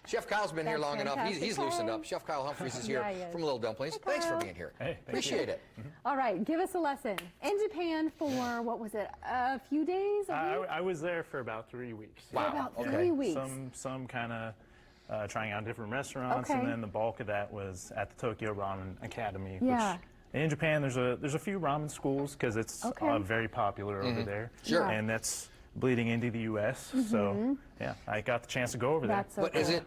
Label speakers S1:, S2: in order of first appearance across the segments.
S1: Chef Kyle's been here long enough. He's loosened up. Chef Kyle Humphreys is here from Little Dumplings.
S2: Hey,
S1: thanks for being here.
S3: Hey,
S1: appreciate it.
S2: All right, give us a lesson. In Japan for, what was it, a few days?
S3: I was there for about 3 weeks.
S1: Wow.
S2: About 3 weeks.
S3: Some kind of trying out different restaurants, and then the bulk of that was at the Tokyo Ramen Academy.
S2: Yeah.
S3: Which, in Japan, there's a few ramen schools because it's very popular over there.
S1: Sure.
S3: And that's bleeding into the U.S. So yeah, I got the chance to go over there.
S2: That's so
S1: But
S2: cool.
S1: is it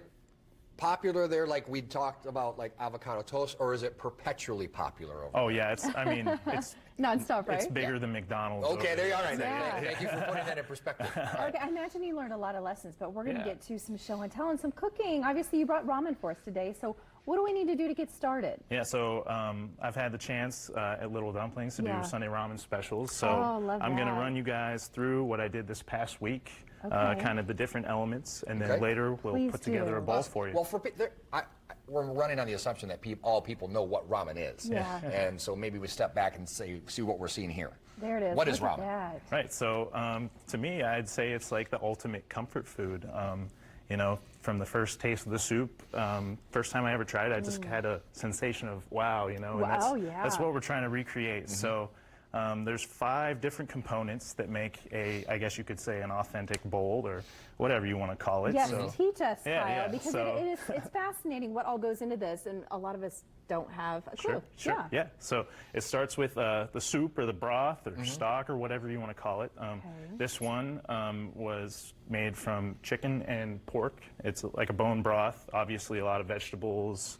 S1: popular there like we talked about, like avocado toast, or is it perpetually popular over there?
S3: Oh yeah, it's
S2: Non-stop, right?
S3: It's bigger than McDonald's.
S1: Okay, there you are. Right
S2: Yeah.
S1: there. Thank you for putting that in perspective.
S2: Okay, I imagine you learned a lot of lessons, but we're going to
S3: Yeah.
S2: get to some show and tell and some cooking. Obviously, you brought ramen for us today, so what do we need to do to get started?
S3: Yeah, so I've had the chance at Little Dumplings to do Sunday ramen specials. So
S2: love
S3: I'm going to
S2: that.
S3: run you guys through what I did this past week,
S2: Okay.
S3: kind of the different elements, and then
S1: Okay.
S3: later we'll
S2: Please
S3: put together a
S2: do.
S3: bowl for you.
S1: Well, we're running on the assumption that all people know what ramen is.
S2: Yeah.
S1: And so maybe we step back and see what we're seeing here.
S2: There it is.
S1: What is
S2: Look at
S1: ramen?
S2: that.
S3: Right, so to me, I'd say it's like the ultimate comfort food. You know, from the first taste of the soup, first time I ever tried it, I just had a sensation of wow, you know, and
S2: Wow,
S3: that's what we're trying to recreate. So there's 5 different components that make I guess you could say, an authentic bowl or whatever you want to call it.
S2: Yes,
S3: So,
S2: teach us, Kyle,
S3: yeah,
S2: because it's fascinating what all goes into this, and a lot of us don't have a clue.
S3: Sure. Yeah. So it starts with the soup or the broth or stock or whatever you want to call it. This one was made from chicken and pork. It's like a bone broth. Obviously, a lot of vegetables.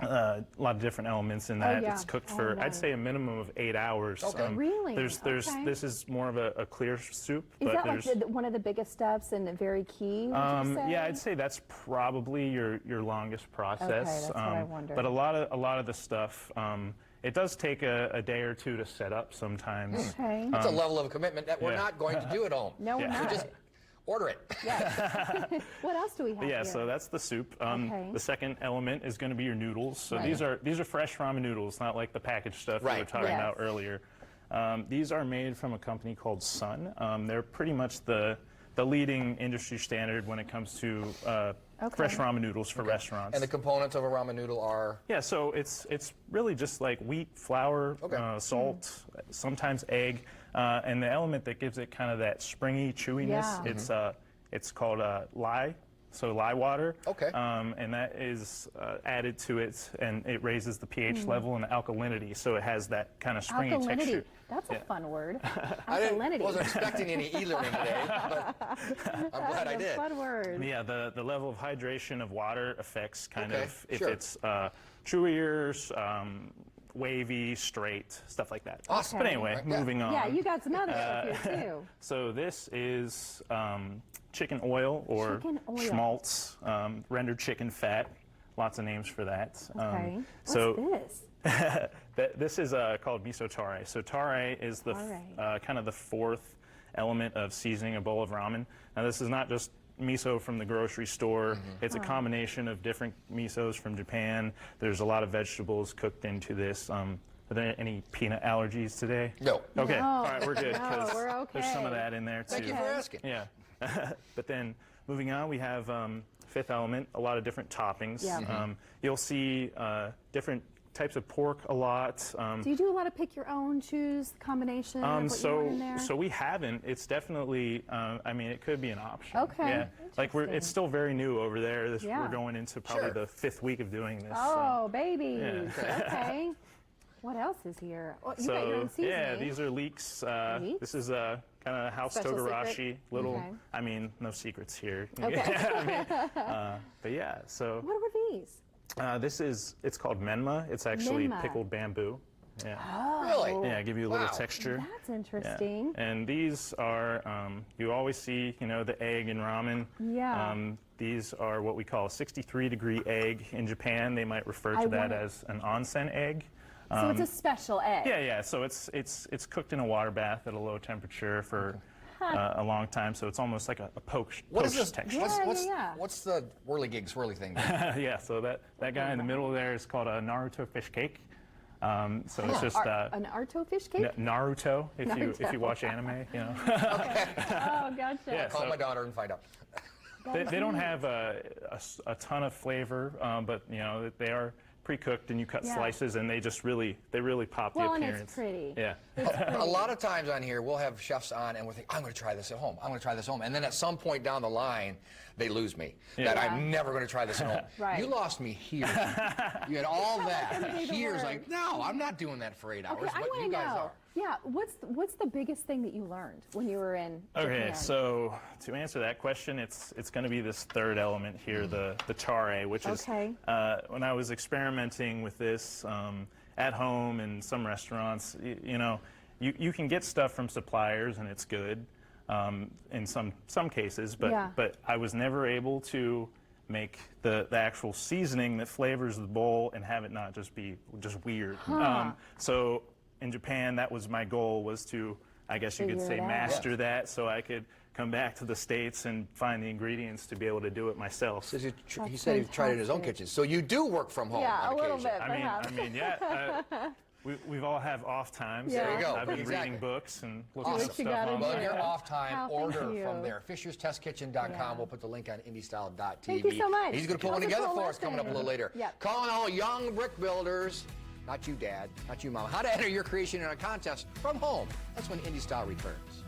S3: A lot of different elements in that. It's cooked for, I'd say, a minimum of 8 hours.
S1: Okay.
S2: Really?
S3: This is more of a clear soup.
S2: Is
S3: but
S2: that like one of the biggest steps and very key, would you say?
S3: Yeah, I'd say that's probably your longest process.
S2: Okay, that's what I wondered.
S3: But a lot of the stuff, it does take a day or two to set up sometimes.
S2: Okay.
S1: It's a level of commitment that we're not going to do at home.
S2: No, we're
S3: Yeah.
S2: not.
S1: Just order it.
S2: Yes. What else do we have
S3: Yeah,
S2: here?
S3: so that's the soup.
S2: Okay.
S3: The second element is going to be your noodles. So
S2: Right.
S3: these are fresh ramen noodles, not like the packaged stuff we were talking about earlier. These are made from a company called Sun. They're pretty much the leading industry standard when it comes to fresh ramen noodles for restaurants.
S1: And the components of a ramen noodle are?
S3: Yeah, so it's really just like wheat, flour, salt, sometimes egg, and the element that gives it kind of that springy chewiness. It's called lye. So lye water, and that is added to it, and it raises the pH level and the alkalinity, so it has that kind of springy texture.
S2: That's a fun word.
S1: I
S2: Alkalinity.
S1: wasn't expecting any e-learning today, but I'm glad I did.
S2: Fun word.
S3: Yeah, the level of hydration of water affects kind of if
S1: sure.
S3: it's chewier, wavy, straight, stuff like that.
S1: Awesome.
S3: But anyway, moving on.
S2: Yeah, you got some other stuff here too.
S3: So this is chicken oil or
S2: Chicken oil.
S3: schmaltz, rendered chicken fat. Lots of names for that.
S2: Okay.
S3: So
S2: What's this?
S3: this is called miso tare. So tare is the kind of the 4th element of seasoning a bowl of ramen. Now this is not just miso from the grocery store. It's a combination of different misos from Japan. There's a lot of vegetables cooked into this. Are there any peanut allergies today?
S1: No.
S3: Okay.
S2: No.
S3: All right, we're good.
S2: No,
S3: 'cause
S2: we're okay.
S3: There's some of that in there too.
S1: Thank you for asking.
S3: Yeah. But then moving on, we have 5th element, a lot of different toppings.
S2: Yeah.
S3: You'll see different types of pork a lot.
S2: Do you do a lot of pick your own, choose combination of what you want in there?
S3: So we haven't. It's definitely, I mean, it could be an option.
S2: Okay.
S3: Yeah. Like it's
S2: Interesting.
S3: still very new over there.
S2: Yeah.
S3: We're going into probably
S1: Sure.
S3: the 5th week of doing this.
S2: Oh, babies. Okay. What else is here? Oh, you got your own seasoning.
S3: yeah, these are leeks.
S2: Leeks?
S3: This is kind of house
S2: Special
S3: togarashi.
S2: secret?
S3: Little,
S2: Okay.
S3: I mean, no secrets here.
S2: Okay.
S3: I mean, but yeah, so
S2: What were these?
S3: it's called menma. It's actually
S2: Menma.
S3: pickled bamboo. Yeah.
S1: Really?
S3: Yeah, give you a little
S1: Wow.
S3: texture.
S2: That's interesting.
S3: And these are, you always see, you know, the egg in ramen.
S2: Yeah.
S3: These are what we call a 63-degree egg. In Japan, they might refer to that as an onsen egg.
S2: So it's a special egg.
S3: Yeah. So it's cooked in a water bath at a low temperature for a long time. So it's almost like a poached
S1: What is this?
S3: texture.
S1: What's the swirly thing?
S3: Yeah. So that guy in the middle there is called a Naruto fish cake. So it's just
S2: an Arto fish cake?
S3: Naruto. If you watch anime, you know.
S2: Oh, gotcha.
S3: Yeah.
S1: Call my daughter and find out.
S3: They don't have a ton of flavor, but you know they are pre-cooked, and you cut slices, and they really pop the appearance.
S2: And it's pretty.
S3: Yeah.
S1: A lot of times on here, we'll have chefs on, and we'll think, I'm going to try this at home. I'm going to try this at home. And then at some point down the line, they lose me. That I'm never going to try this at home.
S2: Right.
S1: You lost me here. You had all that. Here's like, no, I'm not doing that for 8 hours.
S2: Okay, I
S1: but
S2: want
S1: you
S2: to
S1: guys
S2: know.
S1: are.
S2: Yeah, what's the biggest thing that you learned when you were in
S3: Okay,
S2: Japan?
S3: so to answer that question, it's going to be this third element here, the tare, which is when I was experimenting with this at home in some restaurants, you know, you can get stuff from suppliers and it's good in some cases, but I was never able to make the actual seasoning that flavors the bowl and have it not just be weird. So in Japan, that was my goal, was to, I guess you could say, master that, so I could come back to the States and find the ingredients to be able to do it myself.
S1: He said he tried it in his own kitchen. So you do work from home on
S2: a little
S1: occasion.
S2: bit, perhaps.
S3: I mean, yeah. We've all have off times.
S2: Yeah.
S1: There you go.
S3: I've been
S1: Exactly.
S3: reading books and looking
S1: Awesome.
S3: up
S2: What you
S3: stuff
S2: gotta
S3: on
S2: do.
S1: Well,
S3: there.
S1: your off time,
S2: Thank
S1: order
S2: you.
S1: from there. FishersTestKitchen.com.
S2: Yeah.
S1: We'll put the link on IndieStyle.tv.
S2: Thank you so much.
S1: He's going to put
S2: That
S1: one
S2: was a
S1: together
S2: cool
S1: for us coming up a little
S2: lesson.
S1: later.
S2: Yep.
S1: Calling all young brick builders, not you, Dad, not you, Mom, how to enter your creation in a contest from home. That's when IndieStyle returns.